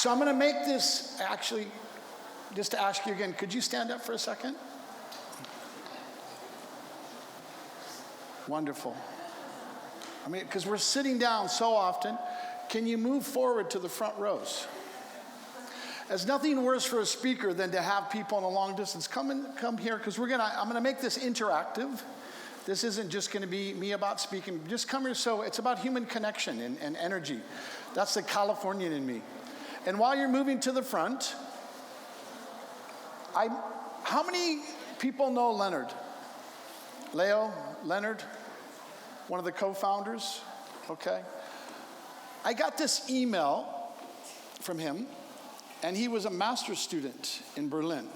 So I'm going to make this, actually, just to ask you again, could you stand up for a second? Wonderful. I mean, because we're sitting down so often, can you move forward to the front rows? There's nothing worse for a speaker than to have people in a long distance. Come here, because I'm gonna make this interactive. This isn't just gonna be me about speaking. Just come here, so it's about human connection and energy. That's the Californian in me. And while you're moving to the front, how many people know Leonard? Leo, Leonard, one of the co-founders, okay? I got this email from him, and he was a master's student in Berlin.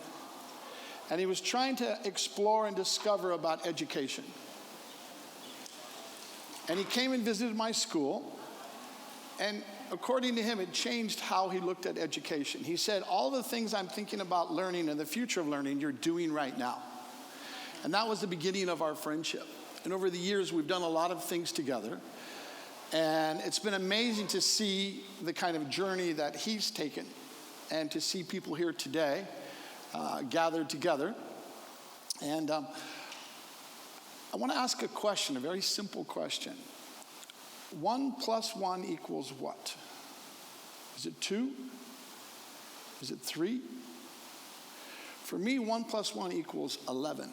And he was trying to explore and discover about education. And he came and visited my school, and according to him, it changed how he looked at education. He said, all the things I'm thinking about learning and the future of learning, you're doing right now. And that was the beginning of our friendship. And over the years, we've done a lot of things together. And it's been amazing to see the kind of journey that he's taken and to see people here today gathered together. And I want to ask a question, a very simple question. 1 + 1 equals what? Is it 2? Is it 3? For me, 1 + 1 equals 11.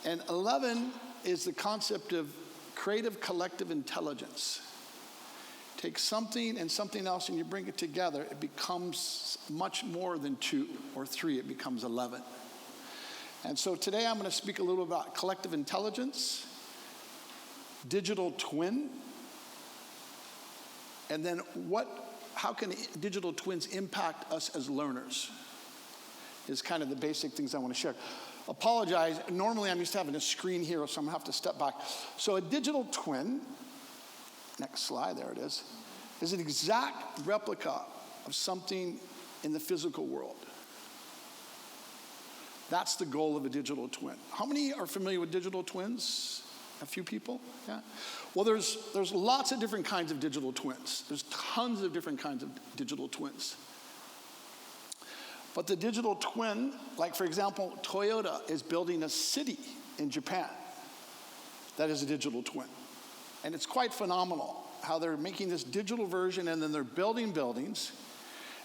And 11 is the concept of creative collective intelligence. Take something and something else and you bring it together, it becomes much more than 2 or 3, it becomes 11. And so today I'm going to speak a little about collective intelligence, digital twin, and then how can digital twins impact us as learners is kind of the basic things I want to share. Apologize, normally I'm used to having a screen here, so I'm going to have to step back. So a digital twin, next slide, there it is an exact replica of something in the physical world. That's the goal of a digital twin. How many are familiar with digital twins? A few people? Yeah. Well, there's lots of different kinds of digital twins. There's tons of different kinds of digital twins. But the digital twin, like for example, Toyota is building a city in Japan that is a digital twin. And it's quite phenomenal how they're making this digital version and then they're building buildings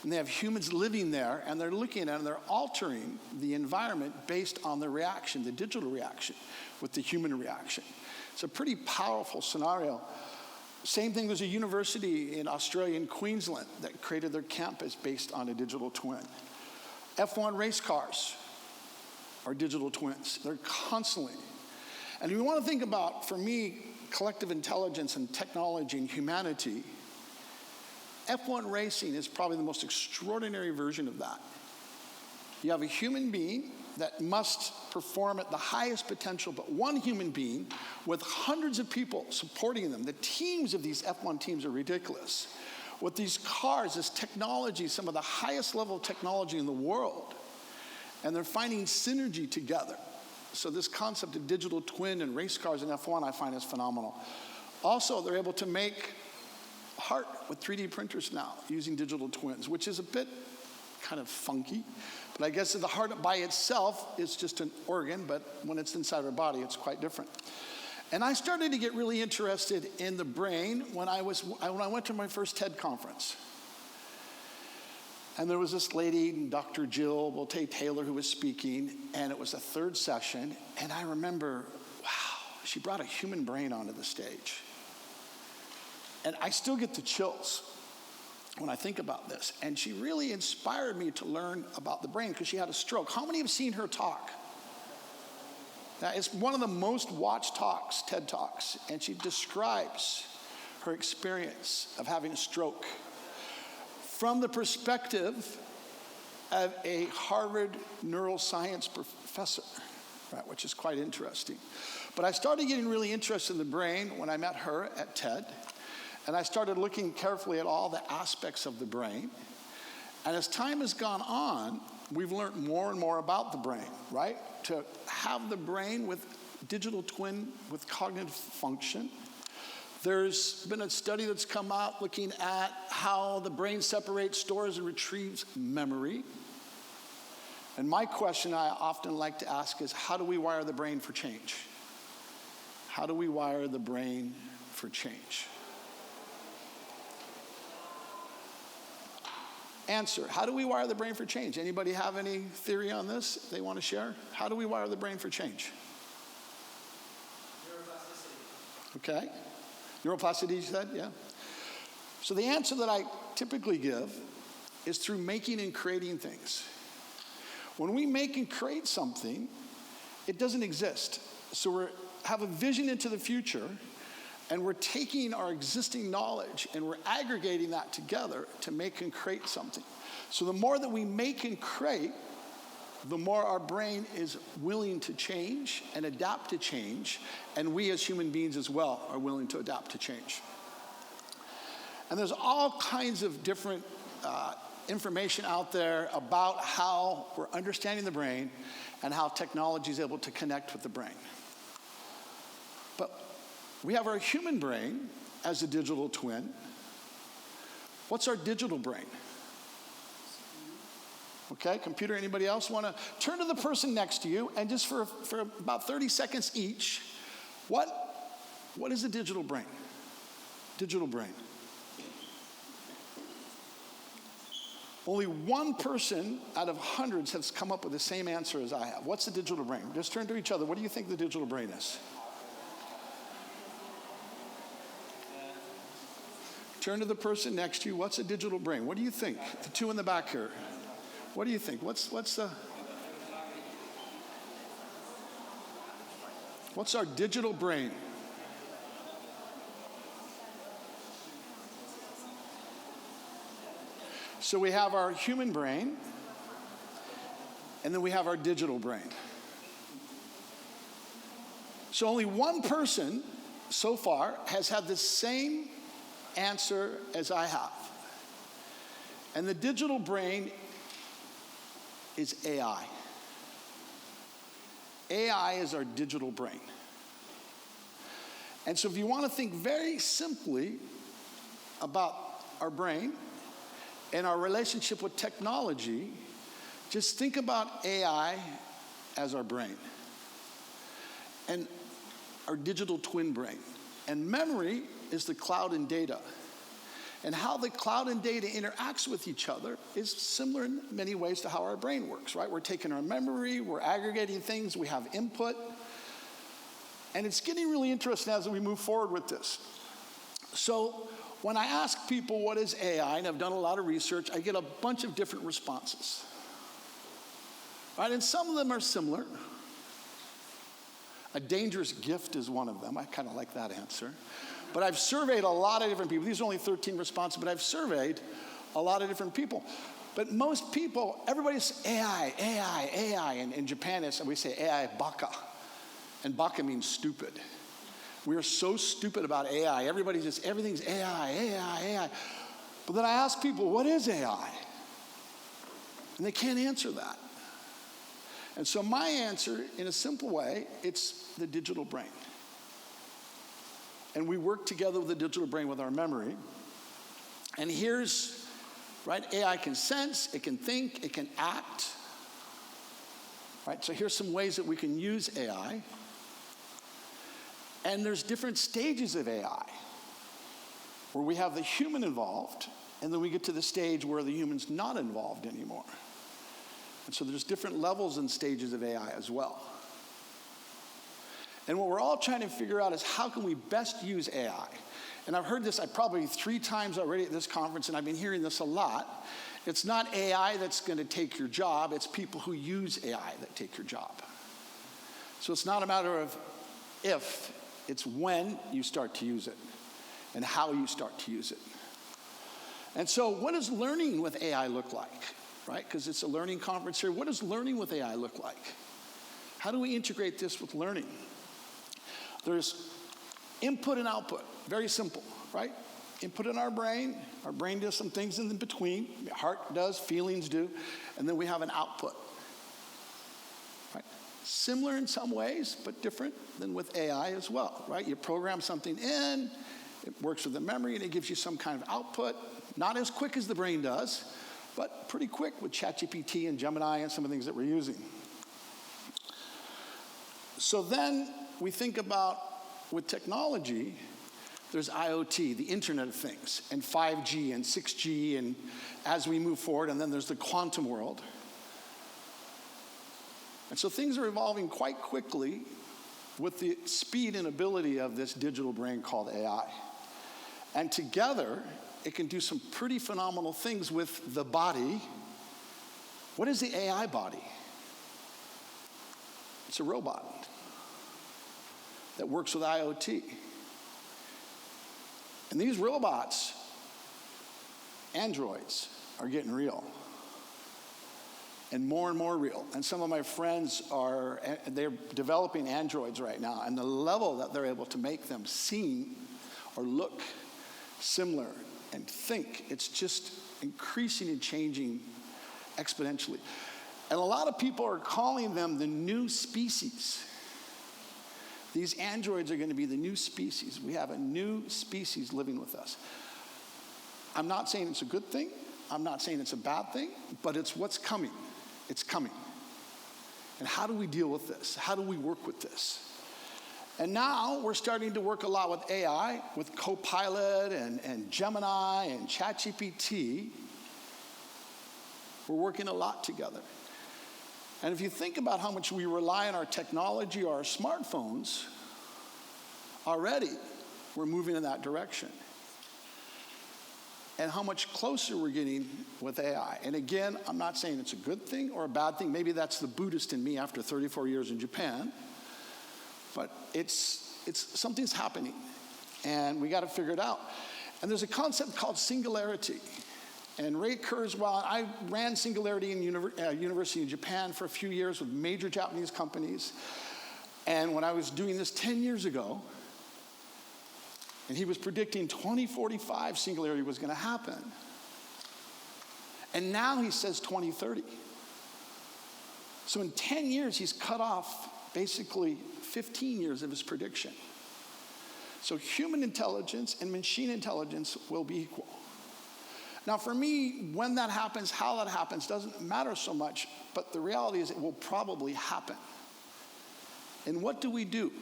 and they have humans living there and they're looking at it and they're altering the environment based on the reaction, the digital reaction with the human reaction. It's a pretty powerful scenario. Same thing, there's a university in Australia, in Queensland, that created their campus based on a digital twin. F1 race cars are digital twins. They're constantly. And we want to think about, for me, collective intelligence and technology and humanity. F1 racing is probably the most extraordinary version of that. You have a human being that must perform at the highest potential, but one human being with hundreds of people supporting them. The teams of these F1 teams are ridiculous. With these cars, this technology, some of the highest level of technology in the world, and they're finding synergy together. So this concept of digital twin and race cars in F1 I find is phenomenal. Also, they're able to make heart with 3D printers now using digital twins, which is a bit kind of funky. But I guess the heart by itself is just an organ, but when it's inside our body, it's quite different. And I started to get really interested in the brain when I went to my first TED conference. And there was this lady, Dr. Jill Bolte-Taylor, who was speaking, and it was the third session. And I remember, wow, she brought a human brain onto the stage. And I still get the chills when I think about this. And she really inspired me to learn about the brain because she had a stroke. How many have seen her talk? Now, it's one of the most watched talks, TED Talks, and she describes her experience of having a stroke from the perspective of a Harvard neuroscience professor, right, which is quite interesting. But I started getting really interested in the brain when I met her at TED, and I started looking carefully at all the aspects of the brain. And as time has gone on, we've learned more and more about the brain, right? To have the brain with digital twin with cognitive function, There's been a study that's come out looking at how the brain separates, stores, and retrieves memory. And my question I often like to ask is, how do we wire the brain for change? How do we wire the brain for change? Answer, how do we wire the brain for change? Anybody have any theory on this they want to share? How do we wire the brain for change? Neuroplasticity. Okay. Neuroplasticity, you said? Yeah. So the answer that I typically give is through making and creating things. When we make and create something, it doesn't exist. So we have a vision into the future, and we're taking our existing knowledge and we're aggregating that together to make and create something. So the more that we make and create, the more our brain is willing to change and adapt to change, and we as human beings as well are willing to adapt to change. And there's all kinds of different information out there about how we're understanding the brain and how technology is able to connect with the brain. But we have our human brain as a digital twin. What's our digital brain? Okay, computer, anybody else want to turn to the person next to you and just for about 30 seconds each, what is a digital brain? Digital brain. Only one person out of hundreds has come up with the same answer as I have. What's the digital brain? Just turn to each other. What do you think the digital brain is? Turn to the person next to you. What's a digital brain? What do you think? The two in the back here. What do you think? What's our digital brain? So we have our human brain, and then we have our digital brain. So only one person so far has had the same answer as I have. And the digital brain is AI. AI is our digital brain. And so if you want to think very simply about our brain and our relationship with technology, just think about AI as our brain and our digital twin brain. And memory is the cloud and data. And how the cloud and data interacts with each other is similar in many ways to how our brain works, right? We're taking our memory, we're aggregating things, we have input. And it's getting really interesting as we move forward with this. So when I ask people what is AI, and I've done a lot of research, I get a bunch of different responses. Right? And some of them are similar. A dangerous gift is one of them. I kind of like that answer. But I've surveyed a lot of different people. These are only 13 responses, but I've surveyed a lot of different people. But most people, everybody's AI, AI, AI. And in Japan, we say AI baka. And baka means stupid. We are so stupid about AI. Everybody's just, everything's AI, AI, AI. But then I ask people, what is AI? And they can't answer that. And so my answer, in a simple way, it's the digital brain. And we work together with the digital brain with our memory. And here's, right, AI can sense, it can think, it can act. Right, so here's some ways that we can use AI. And there's different stages of AI where we have the human involved, and then we get to the stage where the human's not involved anymore. And so there's different levels and stages of AI as well. And what we're all trying to figure out is how can we best use AI? And I've heard this probably 3 times already at this conference, and I've been hearing this a lot. It's not AI that's going to take your job, it's people who use AI that take your job. So it's not a matter of if, it's when you start to use it and how you start to use it. And so what does learning with AI look like? Right? Because it's a learning conference here. What does learning with AI look like? How do we integrate this with learning? There's input and output. Very simple, right? Input in our brain does some things in between. The heart does, feelings do, and then we have an output. Right? Similar in some ways, but different than with AI as well, right? You program something in, It works with the memory, and it gives you some kind of output. Not as quick as the brain does, but pretty quick with ChatGPT and Gemini and some of the things that we're using. So then we think about, with technology, there's IoT, the Internet of Things, and 5G and 6G, and as we move forward, and then there's the quantum world. And so things are evolving quite quickly with the speed and ability of this digital brain called AI. And together, it can do some pretty phenomenal things with the body. What is the AI body? It's a robot that works with IoT. And these robots, androids, are getting real. And more real. And some of my friends they're developing androids right now, and the level that they're able to make them seem or look similar and think, it's just increasing and changing exponentially. And a lot of people are calling them the new species. These androids are going to be the new species. We have a new species living with us. I'm not saying it's a good thing. I'm not saying it's a bad thing, but it's what's coming. It's coming. And how do we deal with this? How do we work with this? And now we're starting to work a lot with AI, with Copilot and Gemini and ChatGPT. We're working a lot together. And if you think about how much we rely on our technology or our smartphones, already we're moving in that direction. And how much closer we're getting with AI. And again, I'm not saying it's a good thing or a bad thing. Maybe that's the Buddhist in me after 34 years in Japan. But it's something's happening, and we got to figure it out. And there's a concept called singularity. And Ray Kurzweil, I ran Singularity in university in Japan for a few years with major Japanese companies. And when I was doing this 10 years ago, and he was predicting 2045 Singularity was going to happen. And now he says 2030. So in 10 years, he's cut off basically 15 years of his prediction. So human intelligence and machine intelligence will be equal. Now for me, when that happens, how that happens, doesn't matter so much, but the reality is it will probably happen. And what do we do?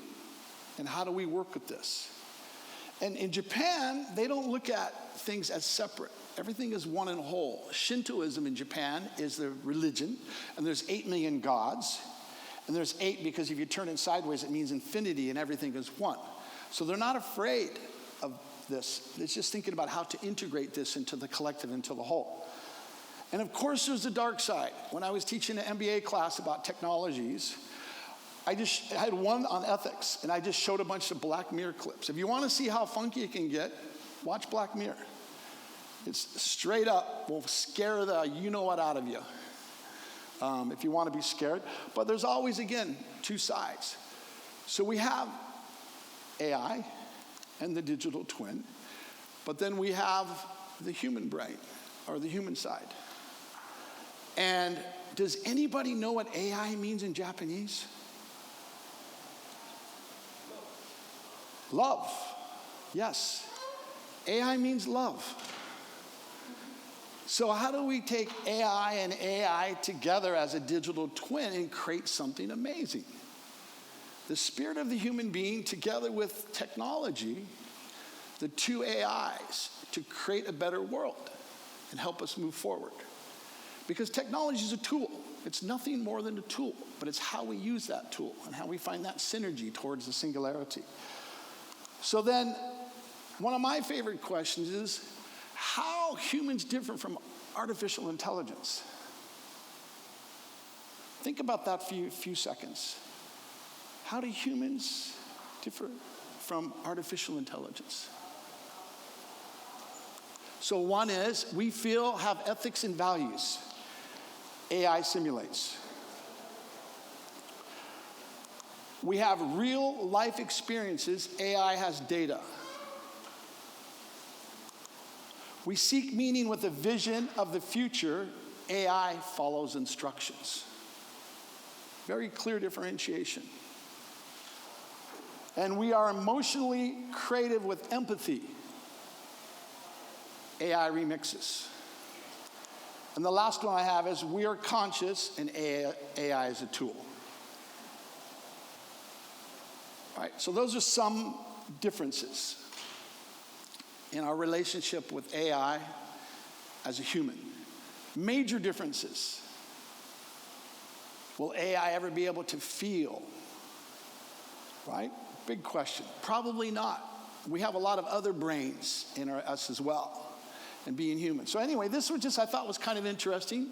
And how do we work with this? And in Japan, they don't look at things as separate. Everything is one and whole. Shintoism in Japan is the religion, and there's 8 million gods. And there's 8 because if you turn it sideways, it means infinity, and everything is one. So they're not afraid of this. It's just thinking about how to integrate this into the collective, into the whole. And of course, there's the dark side. When I was teaching an MBA class about technologies, I had one on ethics, and I just showed a bunch of Black Mirror clips. If you want to see how funky it can get, watch Black Mirror. It's straight up, will scare the you-know-what out of you. If you want to be scared. But there's always, again, 2 sides. So we have AI and the digital twin, but then we have the human brain, or the human side. And does anybody know what AI means in Japanese? Love. Yes. AI means love. So how do we take AI and AI together as a digital twin and create something amazing? The spirit of the human being together with technology, the 2 AIs, to create a better world and help us move forward. Because technology is a tool. It's nothing more than a tool, but it's how we use that tool and how we find that synergy towards the singularity. So then, one of my favorite questions is, how humans differ from artificial intelligence? Think about that for a few seconds. How do humans differ from artificial intelligence? So one is, we have ethics and values. AI simulates. We have real life experiences. AI has data. We seek meaning with a vision of the future. AI follows instructions. Very clear differentiation. And we are emotionally creative with empathy. AI remixes. And the last one I have is we are conscious and AI is a tool. All right, so those are some differences in our relationship with AI as a human. Major differences. Will AI ever be able to feel? Right? Big question. Probably not. We have a lot of other brains in us as well, and being human. So anyway, this was just, I thought was kind of interesting.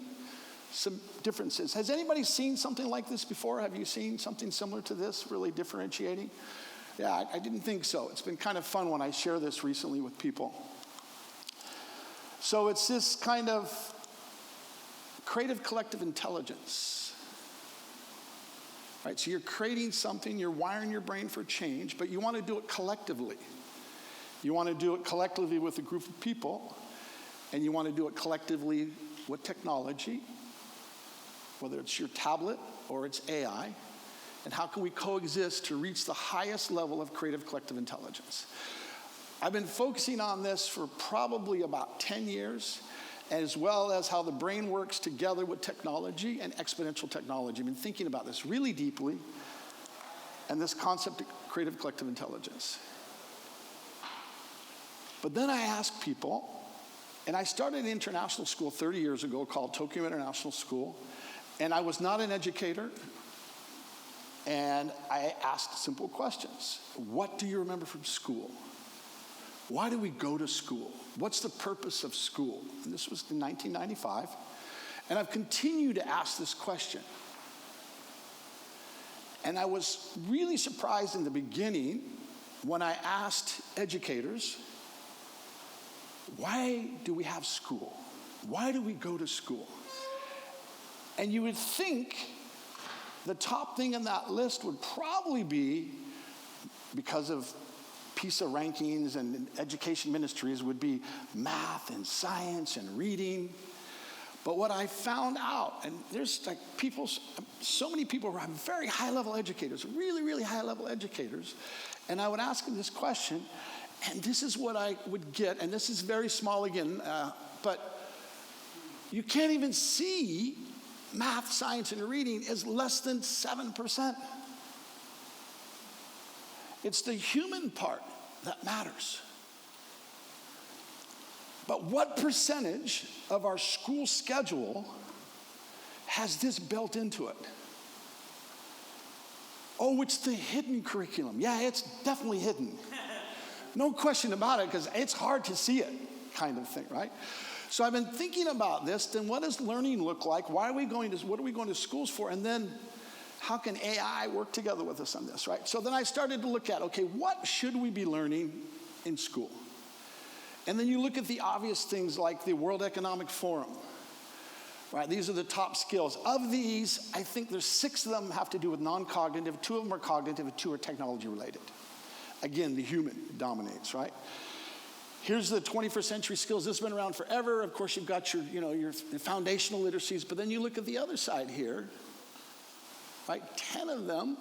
Some differences. Has anybody seen something like this before? Have you seen something similar to this, really differentiating? Yeah, I didn't think so. It's been kind of fun when I share this recently with people. So it's this kind of creative collective intelligence. Right, so you're creating something, you're wiring your brain for change, but you want to do it collectively. You want to do it collectively with a group of people, and you want to do it collectively with technology, whether it's your tablet or it's AI, and how can we coexist to reach the highest level of creative collective intelligence? I've been focusing on this for probably about 10 years, as well as how the brain works together with technology and exponential technology. I've been thinking about this really deeply, and this concept of creative collective intelligence. But then I asked people, and I started an international school 30 years ago called Tokyo International School, and I was not an educator, and I asked simple questions. What do you remember from school? Why do we go to school? What's the purpose of school? And this was in 1995. And I've continued to ask this question. And I was really surprised in the beginning when I asked educators, why do we have school? Why do we go to school? And you would think the top thing on that list would probably be, because of PISA rankings and education ministries, would be math and science and reading. But what I found out, and there's like people, so many people who are very high-level educators, really, really high-level educators, and I would ask them this question, and this is what I would get, and this is very small again, but you can't even see math, science, and reading is less than 7%. It's the human part that matters. But what percentage of our school schedule has this built into it? Oh, it's the hidden curriculum. Yeah, it's definitely hidden. No question about it, because it's hard to see it, kind of thing, right? So I've been thinking about this, then what does learning look like? What are we going to schools for? And then how can AI work together with us on this, right? So then I started to look at, okay, what should we be learning in school? And then you look at the obvious things like the World Economic Forum, right? These are the top skills. Of these, I think there's 6 of them have to do with non-cognitive, 2 of them are cognitive, and 2 are technology related. Again, the human dominates, right? Here's the 21st century skills. This has been around forever. Of course, you've got your foundational literacies, but then you look at the other side here, right? 10 of them.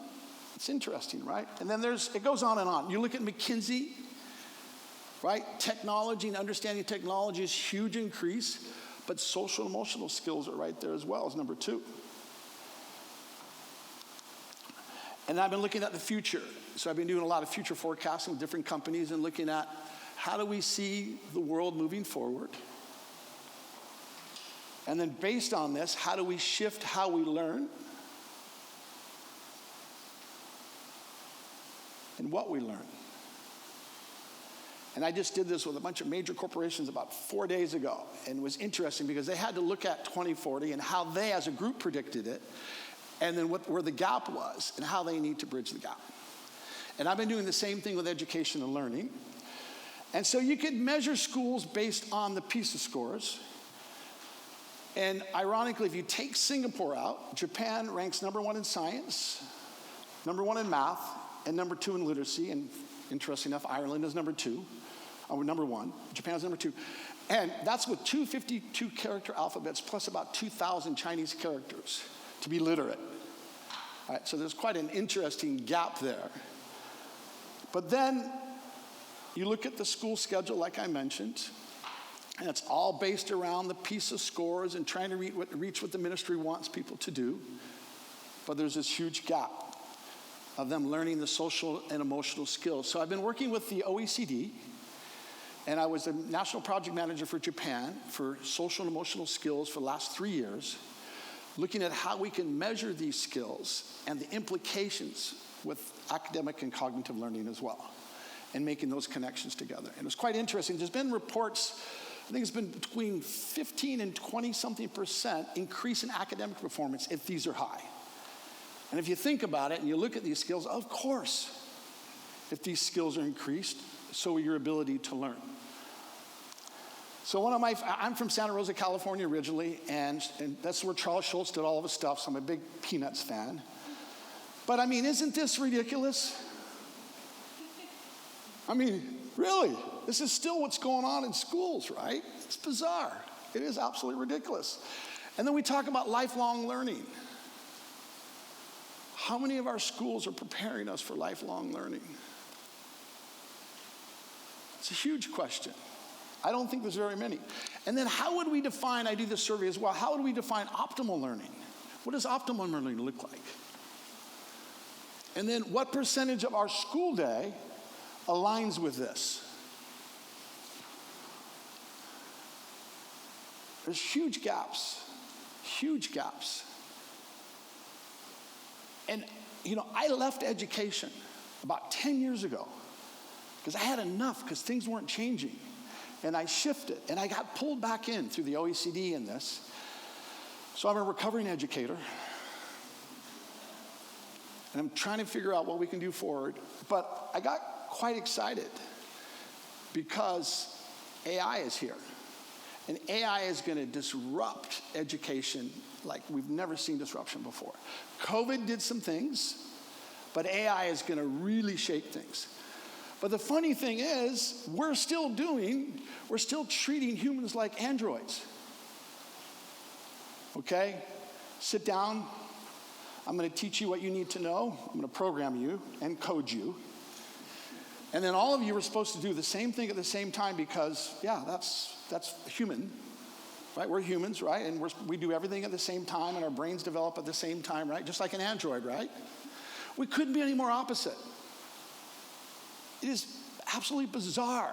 It's interesting, right? And then it goes on and on. You look at McKinsey, right? Technology and understanding technology is huge increase, but social and emotional skills are right there as well as number 2. And I've been looking at the future. So I've been doing a lot of future forecasting with different companies and looking at how do we see the world moving forward? And then based on this, how do we shift how we learn and what we learn? And I just did this with a bunch of major corporations about 4 days ago. And it was interesting because they had to look at 2040 and how they as a group predicted it, and then where the gap was and how they need to bridge the gap. And I've been doing the same thing with education and learning. And so you could measure schools based on the PISA scores. And ironically, if you take Singapore out, Japan ranks number 1 in science, number 1 in math, and number 2 in literacy. And interesting enough, Ireland is number 2, or number 1. Japan's number 2. And that's with 252 character alphabets plus about 2,000 Chinese characters to be literate. All right, so there's quite an interesting gap there. But then you look at the school schedule, like I mentioned, and it's all based around the PISA scores and trying to reach what the ministry wants people to do. But there's this huge gap of them learning the social and emotional skills. So I've been working with the OECD, and I was a national project manager for Japan for social and emotional skills for the last 3 years, looking at how we can measure these skills and the implications with academic and cognitive learning as well, and making those connections together. And it's quite interesting. There's been reports, I think it's been between 15 and 20-something% increase in academic performance if these are high. And if you think about it and you look at these skills, of course, if these skills are increased, so are your ability to learn. So I'm from Santa Rosa, California originally, and that's where Charles Schulz did all of his stuff, so I'm a big Peanuts fan. But I mean, isn't this ridiculous? I mean, really, this is still what's going on in schools, right? It's bizarre. It is absolutely ridiculous. And then we talk about lifelong learning. How many of our schools are preparing us for lifelong learning? It's a huge question. I don't think there's very many. And then how would we define, I do this survey as well, how would we define optimal learning? What does optimal learning look like? And then what percentage of our school day aligns with this? There's huge gaps, huge gaps. And, you know, I left education about 10 years ago because I had enough because things weren't changing. And I shifted, and I got pulled back in through the OECD in this. So I'm a recovering educator. And I'm trying to figure out what we can do forward. But I got quite excited because AI is here. And AI is going to disrupt education like we've never seen disruption before. COVID did some things, but AI is going to really shape things. But the funny thing is, we're still treating humans like androids. Okay? Sit down. I'm going to teach you what you need to know. I'm going to program you and code you. And then all of you are supposed to do the same thing at the same time because, yeah, that's human, right? We're humans, right? And we do everything at the same time, and our brains develop at the same time, right? Just like an android, right? We couldn't be any more opposite. It is absolutely bizarre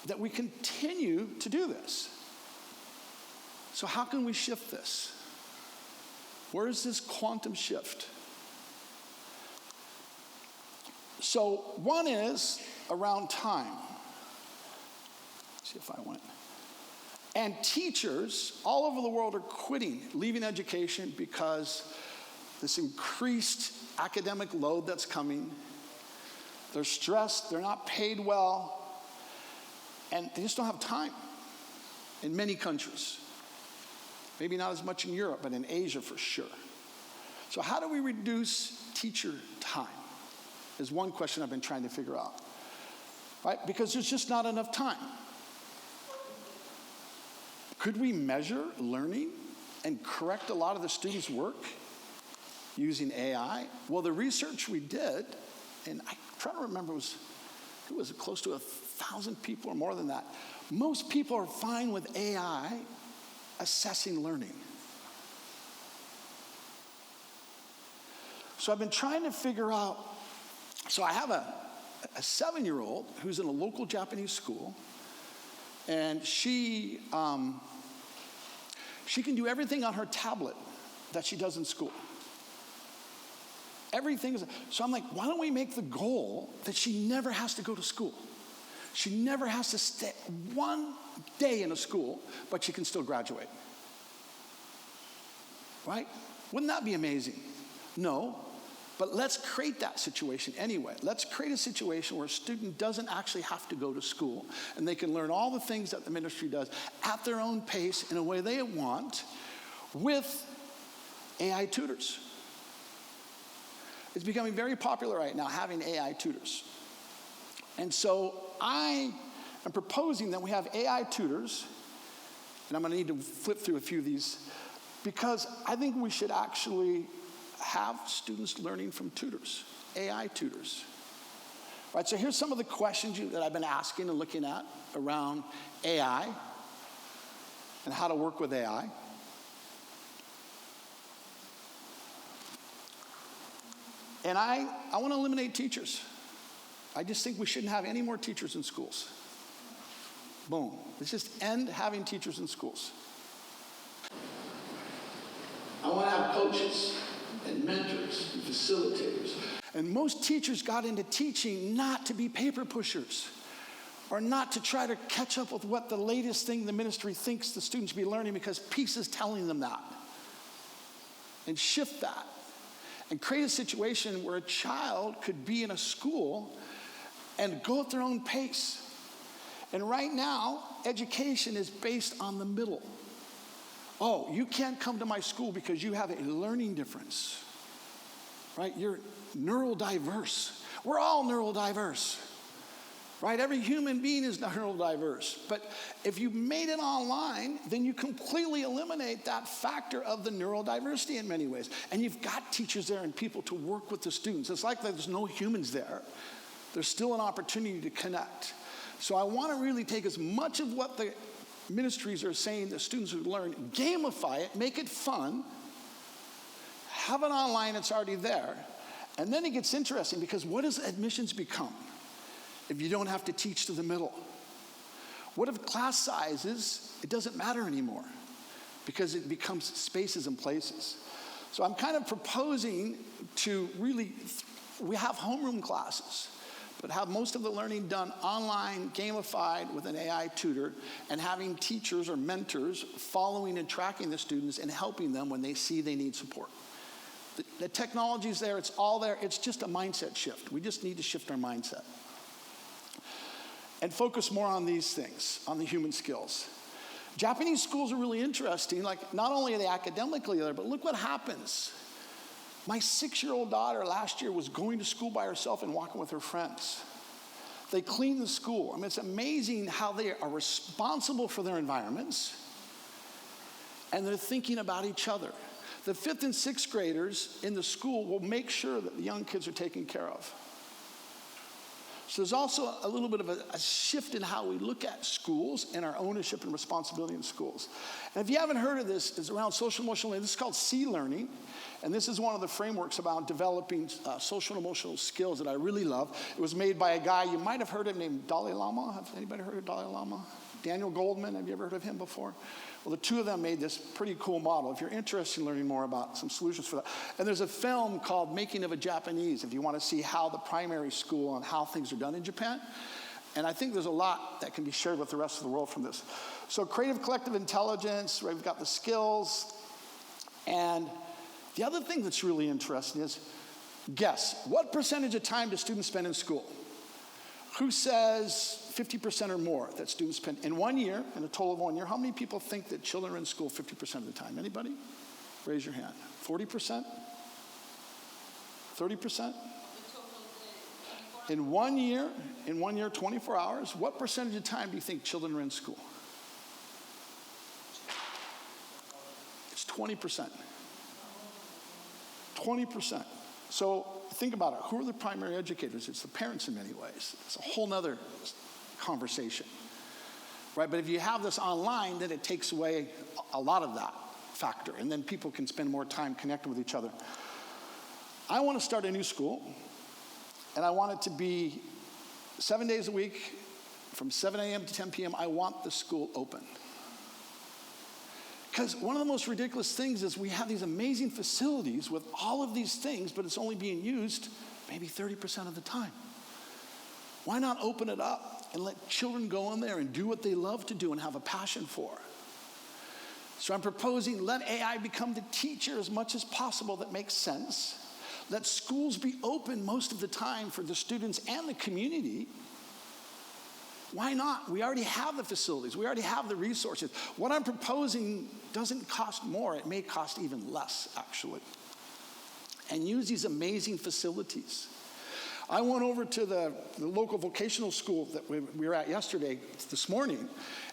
that we continue to do this. So how can we shift this? Where is this quantum shift? So one is around time. Let's see if I went. And teachers all over the world are quitting, leaving education because this increased academic load that's coming. They're stressed, they're not paid well, and they just don't have time in many countries. Maybe not as much in Europe, but in Asia for sure. So how do we reduce teacher time is one question I've been trying to figure out, right? Because there's just not enough time. Could we measure learning and correct a lot of the students' work using AI? Well, the research we did, and I'm trying to remember, it was close to 1,000 people or more than that. Most people are fine with AI assessing learning. So I've been trying to figure out, so I have a 7-year-old who's in a local Japanese school, and she can do everything on her tablet that she does in school. Everything is, so I'm like, why don't we make the goal that she never has to go to school? She never has to stay one day in a school, but she can still graduate. Right? Wouldn't that be amazing? No, but let's create that situation anyway. Let's create a situation where a student doesn't actually have to go to school, and they can learn all the things that the ministry does at their own pace in a way they want with AI tutors. It's becoming very popular right now, having AI tutors. And so I am proposing that we have AI tutors, and I'm going to need to flip through a few of these, because I think we should actually have students learning from tutors, AI tutors. Right, so here's some of the questions that I've been asking and looking at around AI and how to work with AI. And I want to eliminate teachers. I just think we shouldn't have any more teachers in schools. Boom. Let's just end having teachers in schools. I want to have coaches and mentors and facilitators. And most teachers got into teaching not to be paper pushers or not to try to catch up with what the latest thing the ministry thinks the students should be learning because peace is telling them that. And shift that. And create a situation where a child could be in a school and go at their own pace. And right now, education is based on the middle. Oh, you can't come to my school because you have a learning difference, right? You're neurodiverse. We're all neurodiverse, right? Every human being is neurodiverse. But if you made it online, then you completely eliminate that factor of the neurodiversity in many ways. And you've got teachers there and people to work with the students. It's like there's no humans there. There's still an opportunity to connect. So I want to really take as much of what the ministries are saying the students would learn, gamify it, make it fun, have it online, it's already there. And then it gets interesting because what does admissions become if you don't have to teach to the middle? What if class sizes, it doesn't matter anymore because it becomes spaces and places. So I'm kind of proposing to really, we have homeroom classes, but have most of the learning done online, gamified with an AI tutor, and having teachers or mentors following and tracking the students and helping them when they see they need support. The technology's there, it's all there, it's just a mindset shift. We just need to shift our mindset. And focus more on these things, on the human skills. Japanese schools are really interesting, like not only are they academically there, but look what happens. My 6-year-old daughter last year was going to school by herself and walking with her friends. They clean the school. I mean, it's amazing how they are responsible for their environments and they're thinking about each other. The 5th and 6th graders in the school will make sure that the young kids are taken care of. So there's also a little bit of a shift in how we look at schools and our ownership and responsibility in schools. And if you haven't heard of this, it's around social emotional learning. This is called C-learning. And this is one of the frameworks about developing social and emotional skills that I really love. It was made by a guy, you might have heard of him, named Dalai Lama. Have anybody heard of Dalai Lama? Daniel Goldman, have you ever heard of him before? Well, the two of them made this pretty cool model. If you're interested in learning more about some solutions for that. And there's a film called Making of a Japanese, if you want to see how the primary school and how things are done in Japan. And I think there's a lot that can be shared with the rest of the world from this. So creative collective intelligence, right, we've got the skills. And the other thing that's really interesting is, guess, what percentage of time do students spend in school? Who says 50% or more that students spend in 1 year, in a total of 1 year? How many people think that children are in school 50% of the time? Anybody? Raise your hand. 40%? 30%? In 1 year, 24 hours, what percentage of time do you think children are in school? It's 20%. 20%. So think about it. Who are the primary educators? It's the parents in many ways. It's a whole nother conversation, right? But if you have this online, then it takes away a lot of that factor, and then people can spend more time connecting with each other. I want to start a new school, and I want it to be 7 days a week, from 7 a.m. to 10 p.m. I want the school open. Because one of the most ridiculous things is we have these amazing facilities with all of these things, but it's only being used maybe 30% of the time. Why not open it up and let children go in there and do what they love to do and have a passion for? So I'm proposing let AI become the teacher as much as possible that makes sense. Let schools be open most of the time for the students and the community. Why not? We already have the facilities. We already have the resources. What I'm proposing doesn't cost more. It may cost even less, actually. And use these amazing facilities. I went over to the local vocational school that we were at yesterday, this morning,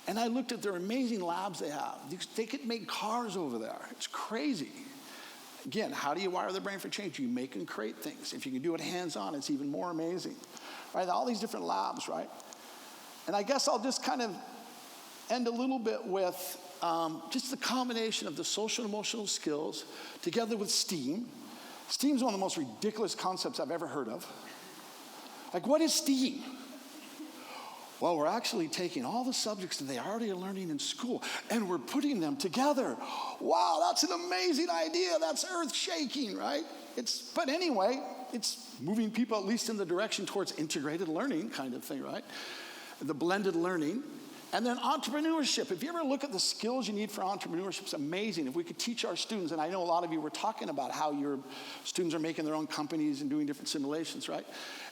and I looked at their amazing labs they have. They could make cars over there. It's crazy. Again, how do you wire the brain for change? You make and create things. If you can do it hands-on, it's even more amazing. right? All these different labs, right? And I guess I'll just kind of end a little bit with just the combination of the social and emotional skills together with STEAM. STEAM is one of the most ridiculous concepts I've ever heard of. Like, what is STEAM? Well, we're actually taking all the subjects that they already are learning in school and we're putting them together. Wow, that's an amazing idea. That's earth-shaking, right? But anyway, it's moving people at least in the direction towards integrated learning kind of thing, right? The blended learning. And then entrepreneurship. If you ever look at the skills you need for entrepreneurship, it's amazing. If we could teach our students, and I know a lot of you were talking about how your students are making their own companies and doing different simulations, right?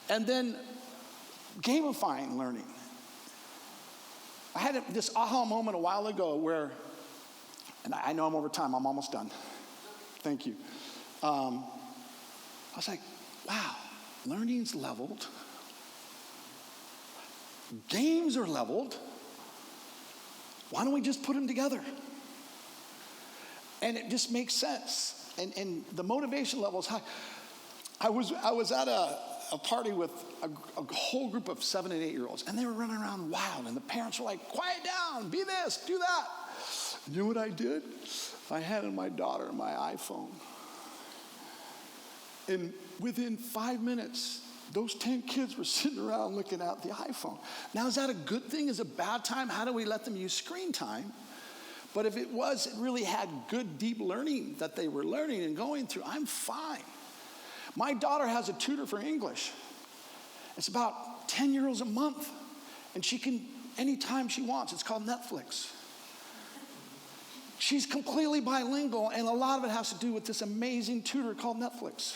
And then gamifying learning. I had this aha moment a while ago where, and I know I'm over time, I'm almost done. Thank you. I was like, wow, learning's leveled. Games are leveled. Why don't we just put them together? And it just makes sense. And the motivation level is high. I was at a party with a whole group of 7 and 8-year-olds, and they were running around wild, and the parents were like, quiet down, be this, do that. And you know what I did? I handed my daughter my iPhone. And within 5 minutes, those 10 kids were sitting around looking at the iPhone. Now, is that a good thing? Is it a bad time? How do we let them use screen time? But if it really had good, deep learning that they were learning and going through, I'm fine. My daughter has a tutor for English. It's about 10 euros a month. And she can, anytime she wants, it's called Netflix. She's completely bilingual, and a lot of it has to do with this amazing tutor called Netflix.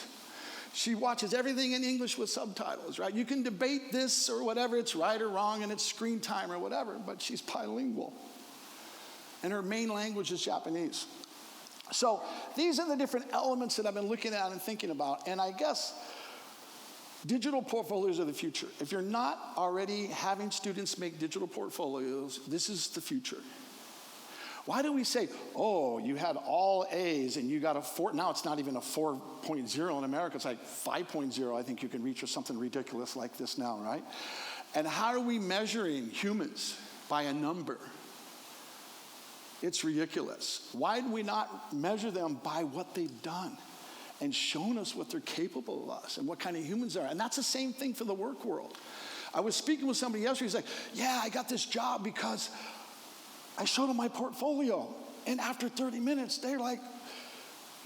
She watches everything in English with subtitles, right? You can debate this or whatever, it's right or wrong, and it's screen time or whatever, but she's bilingual. And her main language is Japanese. So these are the different elements that I've been looking at and thinking about. And I guess digital portfolios are the future. If you're not already having students make digital portfolios, this is the future. Why do we say, oh, you had all A's and you got a 4, now it's not even a 4.0 in America, it's like 5.0 I think you can reach or something ridiculous like this now, right? And how are we measuring humans by a number? It's ridiculous. Why do we not measure them by what they've done and shown us what they're capable of us and what kind of humans they are? And that's the same thing for the work world. I was speaking with somebody yesterday, he's like, yeah, I got this job because I showed them my portfolio. And after 30 minutes, they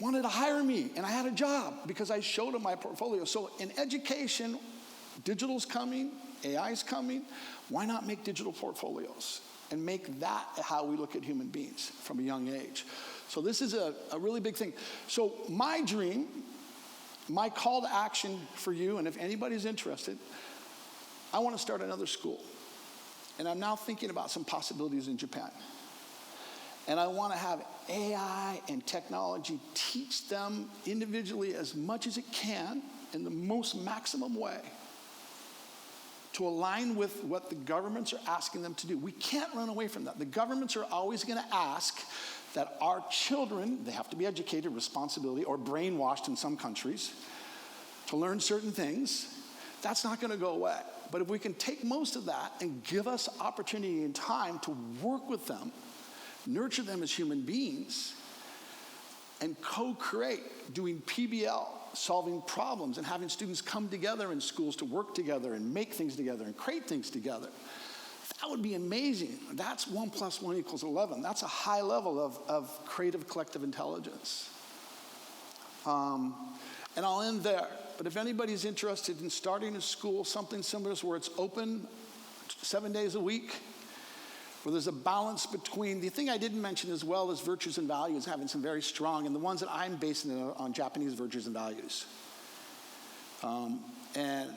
wanted to hire me. And I had a job because I showed them my portfolio. So in education, digital's coming, AI's coming. Why not make digital portfolios and make that how we look at human beings from a young age? So this is a really big thing. So my dream, my call to action for you, and if anybody's interested, I want to start another school. And I'm now thinking about some possibilities in Japan. And I want to have AI and technology teach them individually as much as it can in the most maximum way to align with what the governments are asking them to do. We can't run away from that. The governments are always going to ask that our children, they have to be educated, responsibility, or brainwashed in some countries, to learn certain things. That's not going to go away. But if we can take most of that and give us opportunity and time to work with them, nurture them as human beings, and co-create, doing PBL, solving problems, and having students come together in schools to work together and make things together and create things together, that would be amazing. That's 1 + 1 = 11. That's a high level of creative collective intelligence. And I'll end there. But if anybody's interested in starting a school, something similar where it's open 7 days a week, where there's a balance between, the thing I didn't mention as well is virtues and values, having some very strong, and the ones that I'm basing it on Japanese virtues and values. And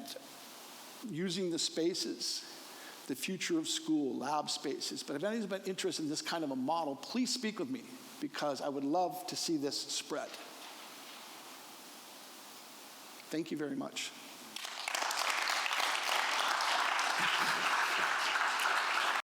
using the spaces, the future of school, lab spaces. But if anybody's been interested in this kind of a model, please speak with me, because I would love to see this spread. Thank you very much.